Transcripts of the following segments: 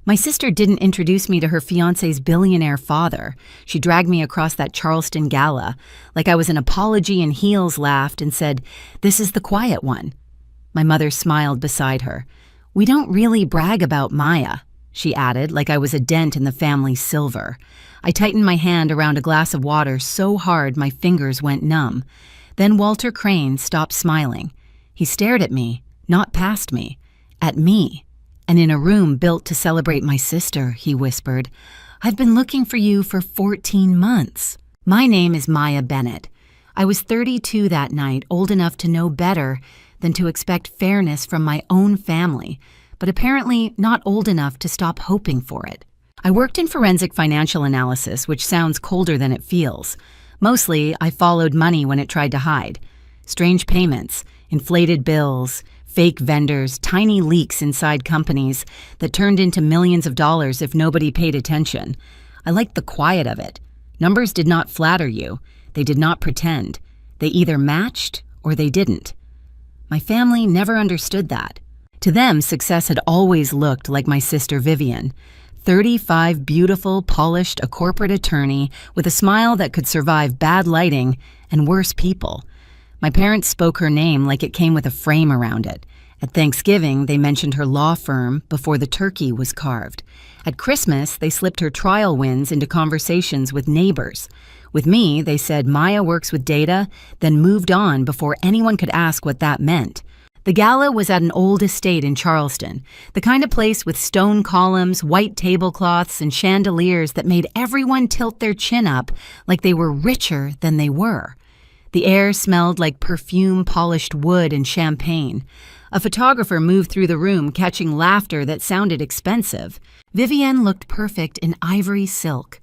My sister didn't introduce me to her fiancé's billionaire father. She dragged me across that Charleston gala, like I was an apology in heels, laughed, and said, "This is the quiet one." My mother smiled beside her. "We don't really brag about Maya," she added, like I was a dent in the family's silver. I tightened my hand around a glass of water so hard my fingers went numb. Then Walter Crane stopped smiling. He stared at me, not past me, at me. "And in a room built to celebrate my sister," he whispered. "I've been looking for you for 14 months. My name is Maya Bennett. I was 32 that night, old enough to know better than to expect fairness from my own family, but apparently not old enough to stop hoping for it. I worked in forensic financial analysis, which sounds colder than it feels. Mostly, I followed money when it tried to hide. Strange payments, inflated bills, fake vendors, tiny leaks inside companies that turned into millions of dollars if nobody paid attention. I liked the quiet of it. Numbers did not flatter you. They did not pretend. They either matched or they didn't. My family never understood that. To them, success had always looked like my sister Vivian. 35, beautiful, polished, a corporate attorney with a smile that could survive bad lighting and worse people. My parents spoke her name like it came with a frame around it. At Thanksgiving, they mentioned her law firm before the turkey was carved. At Christmas, they slipped her trial wins into conversations with neighbors. With me, they said Maya works with data, then moved on before anyone could ask what that meant. The gala was at an old estate in Charleston, the kind of place with stone columns, white tablecloths, and chandeliers that made everyone tilt their chin up like they were richer than they were. The air smelled like perfume, polished wood, and champagne. A photographer moved through the room, catching laughter that sounded expensive. Vivienne looked perfect in ivory silk.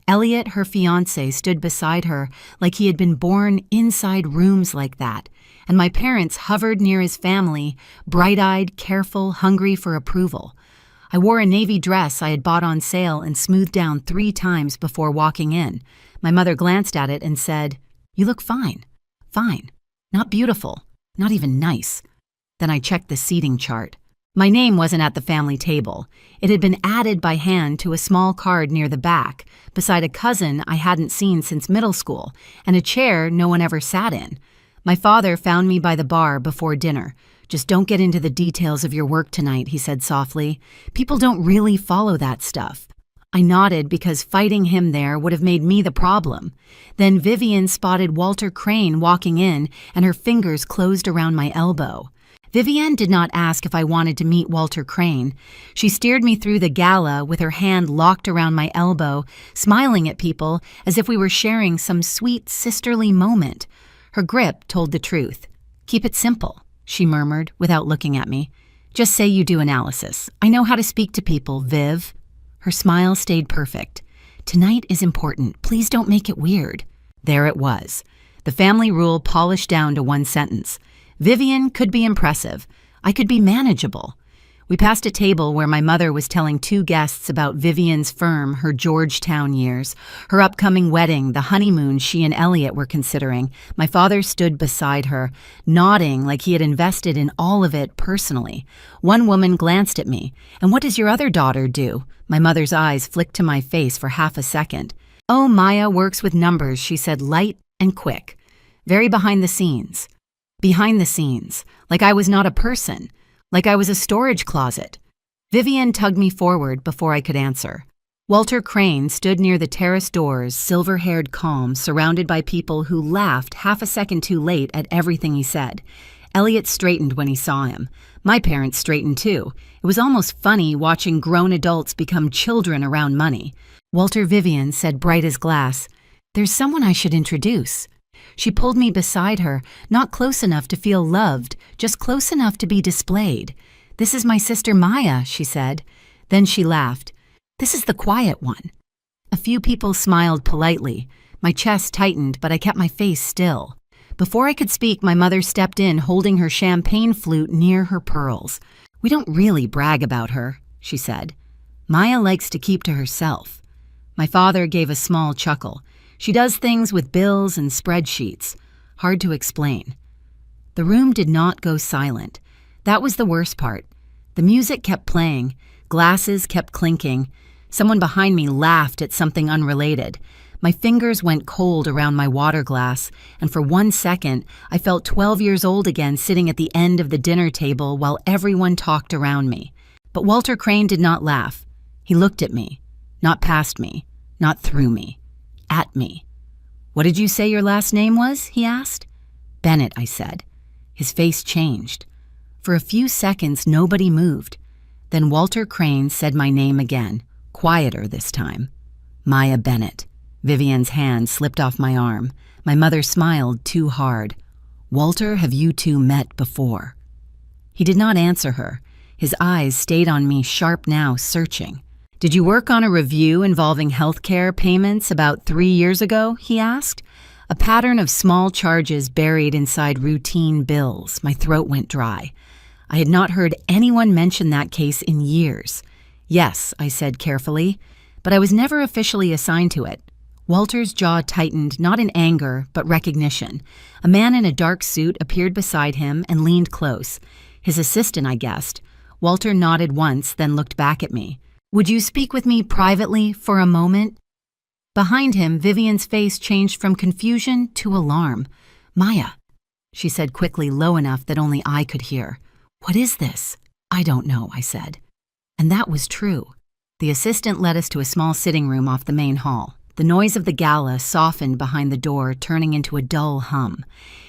Elliot, her fiancé, stood beside her like he had been born inside rooms like that, and my parents hovered near his family, bright-eyed, careful, hungry for approval. I wore a navy dress I had bought on sale and smoothed down 3 times before walking in. My mother glanced at it and said, "You look fine. Fine. Not beautiful. Not even nice." Then I checked the seating chart. My name wasn't at the family table. It had been added by hand to a small card near the back, beside a cousin I hadn't seen since middle school, and a chair no one ever sat in. My father found me by the bar before dinner. "Just don't get into the details of your work tonight," he said softly. "People don't really follow that stuff." I nodded because fighting him there would have made me the problem. Then Vivian spotted Walter Crane walking in, and her fingers closed around my elbow. Vivian did not ask if I wanted to meet Walter Crane. She steered me through the gala with her hand locked around my elbow, smiling at people as if we were sharing some sweet sisterly moment. Her grip told the truth. "Keep it simple," she murmured without looking at me. "Just say you do analysis. I know how to speak to people, Viv." Her smile stayed perfect. "Tonight is important. Please don't make it weird." There it was. The family rule polished down to one sentence. Vivian could be impressive. I could be manageable. We passed a table where my mother was telling 2 guests about Vivian's firm, her Georgetown years, her upcoming wedding, the honeymoon she and Elliot were considering. My father stood beside her, nodding like he had invested in all of it personally. One woman glanced at me. "And what does your other daughter do?" My mother's eyes flicked to my face for half a second. "Oh, Maya works with numbers," she said, light and quick. "Very behind the scenes." Behind the scenes, like I was not a person, like I was a storage closet. Vivian tugged me forward before I could answer. Walter Crane stood near the terrace doors, silver-haired calm, surrounded by people who laughed half a second too late at everything he said. Elliot straightened when he saw him. My parents straightened too. It was almost funny watching grown adults become children around money. Walter Vivian said, bright as glass, "There's someone I should introduce." She pulled me beside her, not close enough to feel loved, just close enough to be displayed. "This is my sister Maya," she said. Then she laughed. "This is the quiet one." A few people smiled politely. My chest tightened, but I kept my face still. Before I could speak, my mother stepped in, holding her champagne flute near her pearls. "We don't really brag about her," she said. "Maya likes to keep to herself." My father gave a small chuckle. "She does things with bills and spreadsheets. Hard to explain." The room did not go silent. That was the worst part. The music kept playing, Glasses kept clinking. Someone behind me laughed at something unrelated. My fingers went cold around my water glass, and for 1 second, I felt 12 years old again sitting at the end of the dinner table while everyone talked around me. But Walter Crane did not laugh. He looked at me. Not past me. Not through me. At me. "What did you say your last name was?" he asked. "Bennett," I said. His face changed. For a few seconds, nobody moved. Then Walter Crane said my name again, quieter this time. "Maya Bennett." Vivian's hand slipped off my arm. My mother smiled too hard. "Walter, have you two met before?" He did not answer her. His eyes stayed on me, sharp now, searching. "Did you work on a review involving healthcare payments about 3 years ago?" he asked. A pattern of small charges buried inside routine bills. My throat went dry. I had not heard anyone mention that case in years. "Yes," I said carefully, but I was never officially assigned to it. Walter's jaw tightened, not in anger, but recognition. A man in a dark suit appeared beside him and leaned close. His assistant, I guessed. Walter nodded once, then looked back at me. "Would you speak with me privately for a moment?" Behind him, Vivian's face changed from confusion to alarm. "Maya," she said quickly, low enough that only I could hear. "What is this?" "I don't know," I said. And that was true. The assistant led us to a small sitting room off the main hall. The noise of the gala softened behind the door, turning into a dull hum.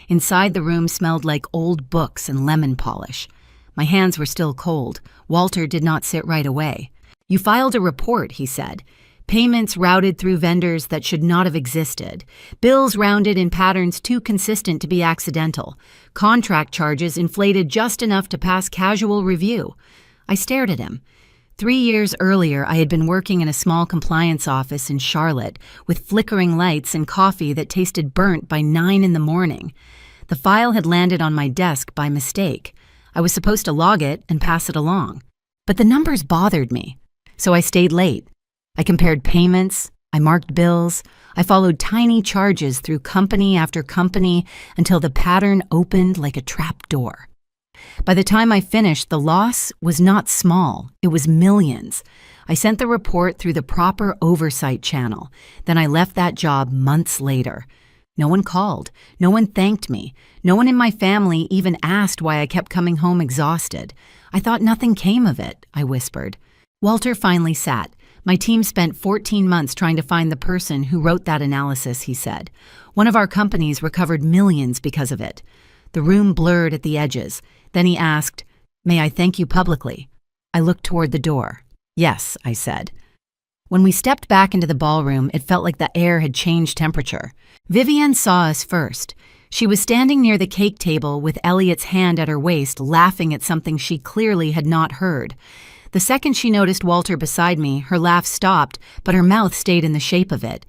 Inside, the room smelled like old books and lemon polish. My hands were still cold. Walter did not sit right away. "You filed a report," he said. "Payments routed through vendors that should not have existed. Bills rounded in patterns too consistent to be accidental. Contract charges inflated just enough to pass casual review." I stared at him. 3 years earlier, I had been working in a small compliance office in Charlotte with flickering lights and coffee that tasted burnt by 9 in the morning. The file had landed on my desk by mistake. I was supposed to log it and pass it along. But the numbers bothered me, so I stayed late. I compared payments, I marked bills, I followed tiny charges through company after company until the pattern opened like a trap door. By the time I finished, the loss was not small, it was millions. I sent the report through the proper oversight channel. Then I left that job months later. No one called, no one thanked me, no one in my family even asked why I kept coming home exhausted. "I thought nothing came of it," I whispered. Walter finally sat. "My team spent 14 months trying to find the person who wrote that analysis," he said. "One of our companies recovered millions because of it." The room blurred at the edges. Then he asked, "May I thank you publicly?" I looked toward the door. "Yes," I said. When we stepped back into the ballroom, it felt like the air had changed temperature. Vivian saw us first. She was standing near the cake table with Elliot's hand at her waist, laughing at something she clearly had not heard. The second she noticed Walter beside me, her laugh stopped, but her mouth stayed in the shape of it.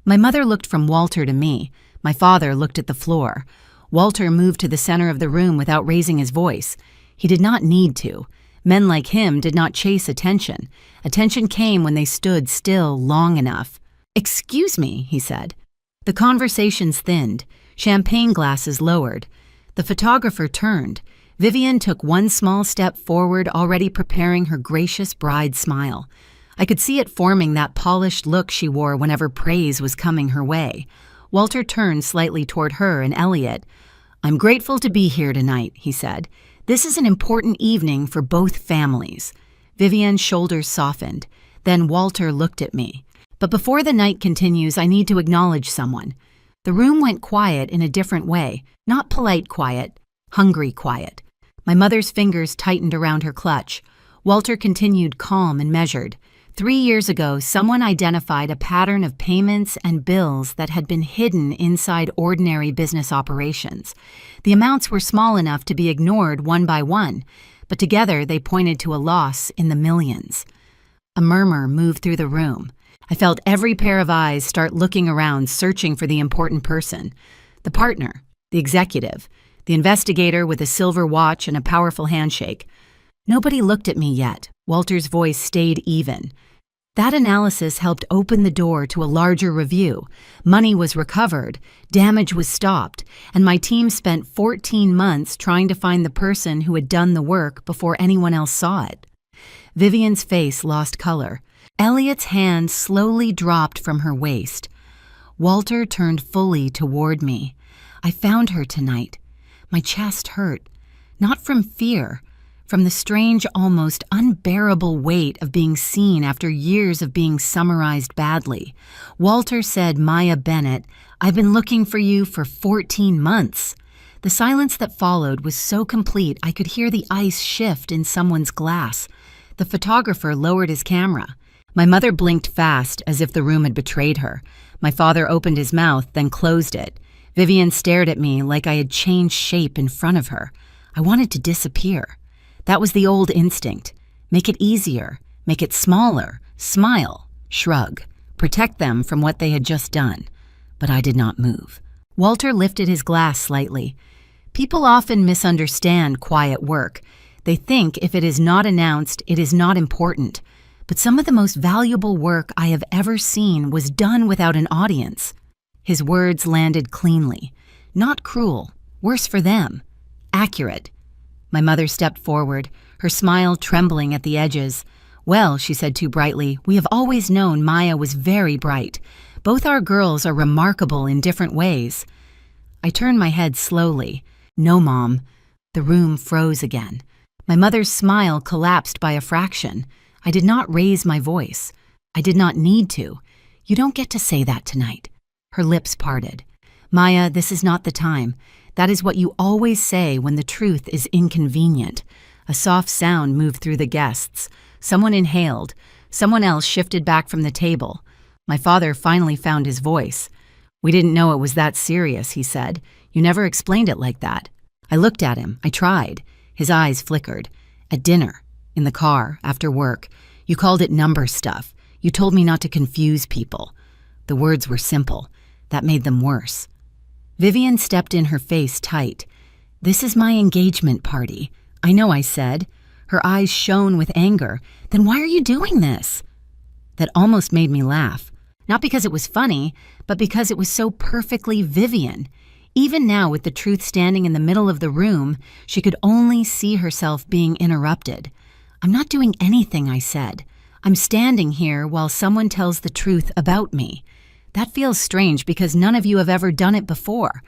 My mother looked from Walter to me. My father looked at the floor. Walter moved to the center of the room without raising his voice. He did not need to. Men like him did not chase attention. Attention came when they stood still long enough. "Excuse me," he said. The conversations thinned. Champagne glasses lowered. The photographer turned. Vivian took one small step forward, already preparing her gracious bride smile. I could see it forming that polished look she wore whenever praise was coming her way. Walter turned slightly toward her and Elliot. "I'm grateful to be here tonight," he said. "This is an important evening for both families." Vivian's shoulders softened. Then Walter looked at me. "But before the night continues, I need to acknowledge someone." The room went quiet in a different way. Not polite quiet, hungry quiet. My mother's fingers tightened around her clutch. Walter continued calm and measured. 3 years ago, someone identified a pattern of payments and bills that had been hidden inside ordinary business operations. The amounts were small enough to be ignored one by one, but together they pointed to a loss in the millions. A murmur moved through the room. I felt every pair of eyes start looking around, searching for the important person. The partner, the executive, the investigator with a silver watch and a powerful handshake. Nobody looked at me yet. Walter's voice stayed even. That analysis helped open the door to a larger review. Money was recovered, damage was stopped, and my team spent 14 months trying to find the person who had done the work before anyone else saw it. Vivian's face lost color. Elliot's hand slowly dropped from her waist. Walter turned fully toward me. I found her tonight. My chest hurt, not from fear, from the strange, almost unbearable weight of being seen after years of being summarized badly. Walter said, "Maya Bennett, I've been looking for you for 14 months. The silence that followed was so complete I could hear the ice shift in someone's glass. The photographer lowered his camera. My mother blinked fast, as if the room had betrayed her. My father opened his mouth, then closed it. Vivian stared at me like I had changed shape in front of her. I wanted to disappear. That was the old instinct. Make it easier, make it smaller, smile, shrug, protect them from what they had just done. But I did not move. Walter lifted his glass slightly. People often misunderstand quiet work. They think if it is not announced, it is not important. But some of the most valuable work I have ever seen was done without an audience. His words landed cleanly. Not cruel, worse for them. Accurate. My mother stepped forward, her smile trembling at the edges. "Well," she said too brightly, "we have always known Maya was very bright. Both our girls are remarkable in different ways." I turned my head slowly. "No, Mom." The room froze again. My mother's smile collapsed by a fraction. I did not raise my voice. I did not need to. "You don't get to say that tonight." Her lips parted. "Maya, this is not the time. That is what you always say when the truth is inconvenient." A soft sound moved through the guests. Someone inhaled. Someone else shifted back from the table. My father finally found his voice. "We didn't know it was that serious," he said. "You never explained it like that." I looked at him. I tried. His eyes flickered. "At dinner. In the car. After work. You called it number stuff. You told me not to confuse people." The words were simple. That made them worse. Vivian stepped in, her face tight. "This is my engagement party." "I know," I said. Her eyes shone with anger. "Then why are you doing this?" That almost made me laugh. Not because it was funny, but because it was so perfectly Vivian. Even now, with the truth standing in the middle of the room, she could only see herself being interrupted. "I'm not doing anything," I said. "I'm standing here while someone tells the truth about me. That feels strange because none of you have ever done it before."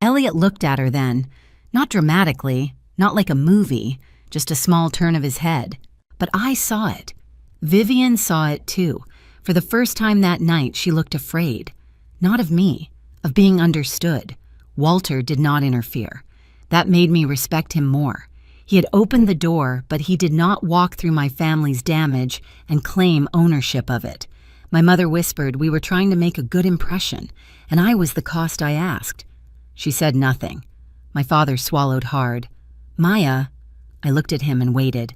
Elliot looked at her then. Not dramatically, not like a movie, just a small turn of his head. But I saw it. Vivian saw it too. For the first time that night, she looked afraid. Not of me, of being understood. Walter did not interfere. That made me respect him more. He had opened the door, but he did not walk through my family's damage and claim ownership of it. My mother whispered we were trying to make a good impression, and I was the cost I asked. She said nothing. My father swallowed hard. "Maya." I looked at him and waited.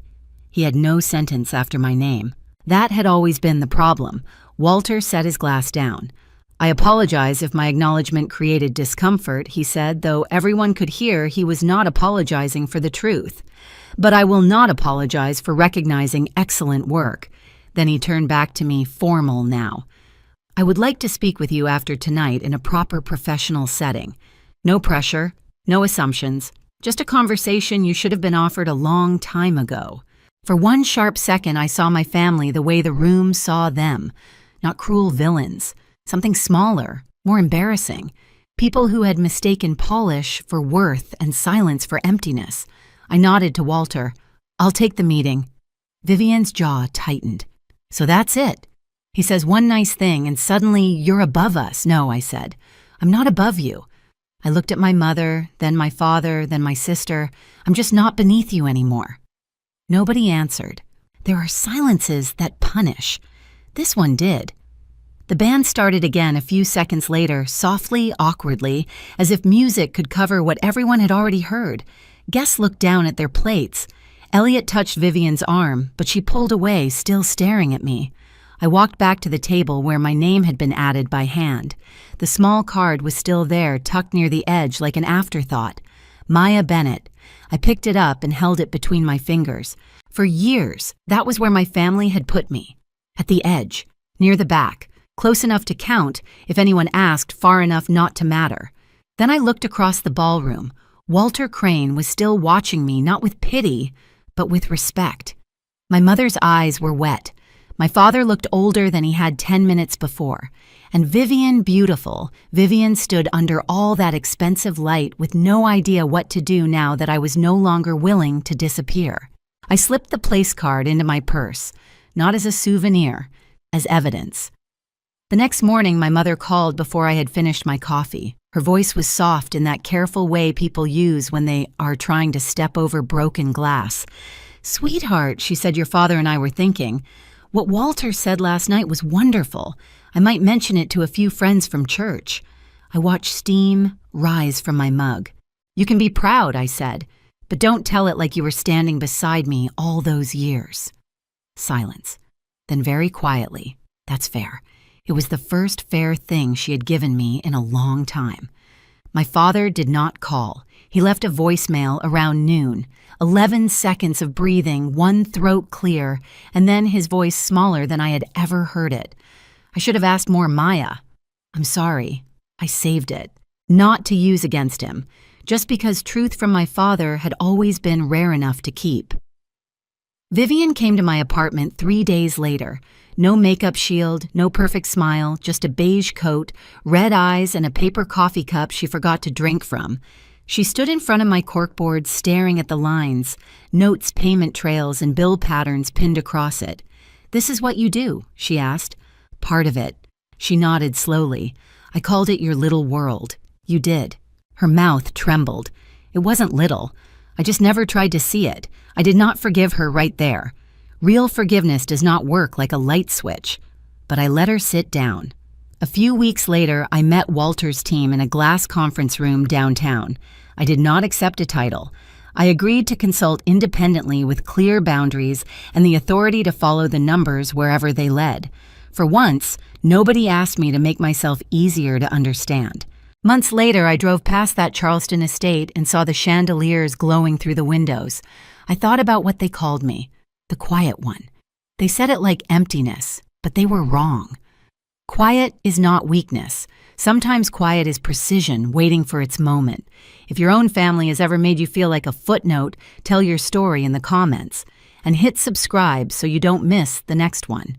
He had no sentence after my name. That had always been the problem. Walter set his glass down. "I apologize if my acknowledgement created discomfort," he said, though everyone could hear he was not apologizing for the truth. "But I will not apologize for recognizing excellent work." Then he turned back to me, formal now. "I would like to speak with you after tonight in a proper professional setting. No pressure, no assumptions, just a conversation you should have been offered a long time ago." For one sharp second, I saw my family the way the room saw them. Not cruel villains. Something smaller, more embarrassing. People who had mistaken polish for worth and silence for emptiness. I nodded to Walter. "I'll take the meeting." Vivian's jaw tightened. "So that's it." He says one nice thing and suddenly you're above us. "No," I said. "I'm not above you." I looked at my mother, then my father, then my sister. "I'm just not beneath you anymore." Nobody answered. There are silences that punish. This one did. The band started again a few seconds later, softly, awkwardly, as if music could cover what everyone had already heard. Guests looked down at their plates. Elliot touched Vivian's arm, but she pulled away, still staring at me. I walked back to the table where my name had been added by hand. The small card was still there, tucked near the edge like an afterthought. Maya Bennett. I picked it up and held it between my fingers. For years, that was where my family had put me. At the edge, near the back. Close enough to count, if anyone asked, far enough not to matter. Then I looked across the ballroom. Walter Crane was still watching me, not with pity, but with respect. My mother's eyes were wet. My father looked older than he had 10 minutes before. And Vivian, beautiful, Vivian stood under all that expensive light with no idea what to do now that I was no longer willing to disappear. I slipped the place card into my purse, not as a souvenir, as evidence. The next morning, my mother called before I had finished my coffee. Her voice was soft in that careful way people use when they are trying to step over broken glass. "Sweetheart," she said, "your father and I were thinking. What Walter said last night was wonderful. I might mention it to a few friends from church." I watched steam rise from my mug. "You can be proud," I said, "but don't tell it like you were standing beside me all those years." Silence. Then very quietly, "That's fair." It was the first fair thing she had given me in a long time. My father did not call. He left a voicemail around noon. 11 seconds of breathing, one throat clear, and then his voice smaller than I had ever heard it. I should have asked more Maya. "I'm sorry. I saved it. Not to use against him, just because truth from my father had always been rare enough to keep." Vivian came to my apartment 3 days later. No makeup shield, no perfect smile, just a beige coat, red eyes, and a paper coffee cup she forgot to drink from. She stood in front of my corkboard staring at the lines, notes, payment trails, and bill patterns pinned across it. "This is what you do?" she asked. "Part of it." She nodded slowly. "I called it your little world." "You did." Her mouth trembled. It wasn't little. I just never tried to see it. I did not forgive her right there. Real forgiveness does not work like a light switch. But I let her sit down. A few weeks later, I met Walter's team in a glass conference room downtown. I did not accept a title. I agreed to consult independently with clear boundaries and the authority to follow the numbers wherever they led. For once, nobody asked me to make myself easier to understand. Months later, I drove past that Charleston estate and saw the chandeliers glowing through the windows. I thought about what they called me. The quiet one. They said it like emptiness, but they were wrong. Quiet is not weakness. Sometimes quiet is precision, waiting for its moment. If your own family has ever made you feel like a footnote, tell your story in the comments. And hit subscribe so you don't miss the next one.